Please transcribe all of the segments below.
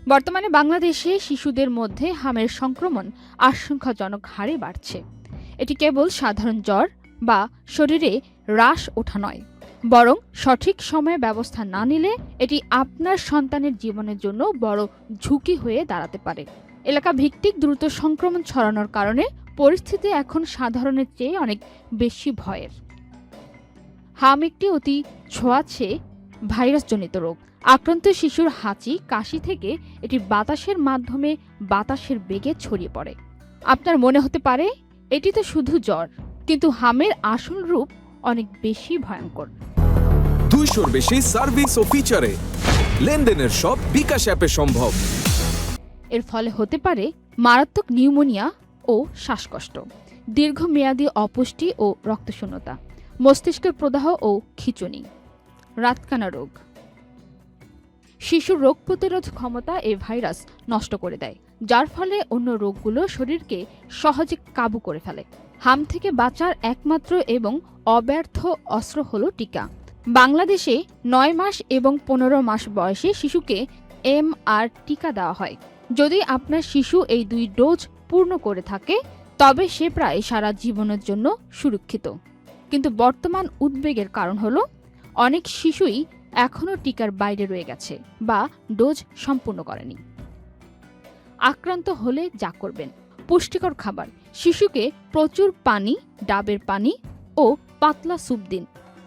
বর্তমানে বাংলাদেশে শিশুদের মধ্যে হামের সংক্রমণ আশঙ্কাজনক হারে বাড়ছে। এটি কেবল সাধারণ জ্বর বা শরীরে রাশ ওঠা নয়, বরং সঠিক সময়ে ব্যবস্থা না নিলে এটি আপনার সন্তানের জীবনের জন্য বড় ঝুঁকি হয়ে দাঁড়াতে পারে। এলাকা ভিত্তিক দ্রুত সংক্রমণ ছড়ানোর কারণে পরিস্থিতি এখন সাধারণের চেয়ে অনেক বেশি ভয়ের। হাম একটি অতি ছোঁয়াচে ভাইরাসজনিত রোগ। আক্রান্ত শিশুর হাঁচি, কাশি থেকে এটি বাতাসের মাধ্যমে বাতাসের বেগে ছড়িয়ে পড়ে। আপনার মনে হতে পারে এটি তো শুধু জ্বর, কিন্তু হামের আসল রূপ অনেক বেশি ভয়ঙ্কর। 200-র বেশি সার্ভিস ও ফিচারে লেনদেনের সব বিকাশ অ্যাপে সম্ভব। এর ফলে হতে পারে মারাত্মক নিউমোনিয়া ও শ্বাসকষ্ট, দীর্ঘমেয়াদী অপুষ্টি ও রক্তশূন্যতা, মস্তিষ্কের প্রদাহ ও খিঁচুনি, রাতকানা রোগ। শিশুর রোগ প্রতিরোধ ক্ষমতা এই ভাইরাস নষ্ট করে দেয়, যার ফলে অন্য রোগগুলো শরীরকে সহজে কাবু করে ফেলে। হাম থেকে বাঁচার একমাত্র এবং অব্যর্থ অস্ত্র হল টিকা। বাংলাদেশে 9 মাস এবং 15 মাস বয়সী শিশুকে MR টিকা দেওয়া হয়। যদি আপনার শিশু এই 2 ডোজ পূর্ণ করে থাকে, তবে সে প্রায় সারা জীবনের জন্য সুরক্ষিত। কিন্তু বর্তমান উদ্বেগের কারণ হলো অনেক শিশুই এখনও টিকার বাইরে রয়ে গেছে বা ডোজ সম্পূর্ণ করেনি। আক্রান্ত হলে যা করবেন: পুষ্টিকর খাবার, শিশুকে প্রচুর পানি, ডাবের পানি ও পাতলা স্যুপ দিন।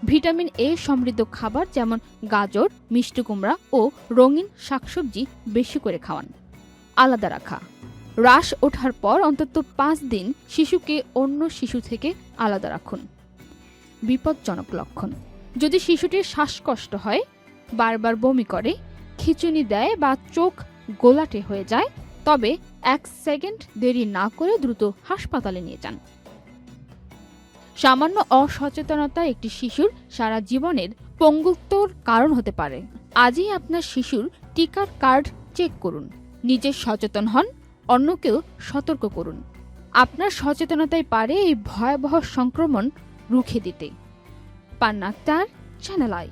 ভিটামিন A সমৃদ্ধ খাবার যেমন গাজর, মিষ্টি কুমড়া ও রঙিন শাকসবজি বেশি করে খাওয়ান। আলাদা রাখা, রাশ ওঠার পর অন্তত 5 দিন শিশুকে অন্য শিশু থেকে আলাদা রাখুন। বিপজ্জনক লক্ষণ: যদি শিশুটির শ্বাসকষ্ট হয়, বারবার বমি করে, খিঁচুনি দেয় বা চোখ গোলাটে হয়ে যায়, তবে 1 সেকেন্ড দেরি না করে দ্রুত হাসপাতালে নিয়ে যান। সামান্য অসচেতনতা একটি শিশুর সারা জীবনের পঙ্গুত্বর কারণ হতে পারে। আজই আপনার শিশুর টিকার কার্ড চেক করুন, নিজে সচেতন হন, অন্যকেও সতর্ক করুন। আপনার সচেতনতাই পারে এই ভয়াবহ সংক্রমণ রুখে দিতে। পান্না আক্তার, চ্যানেল আই।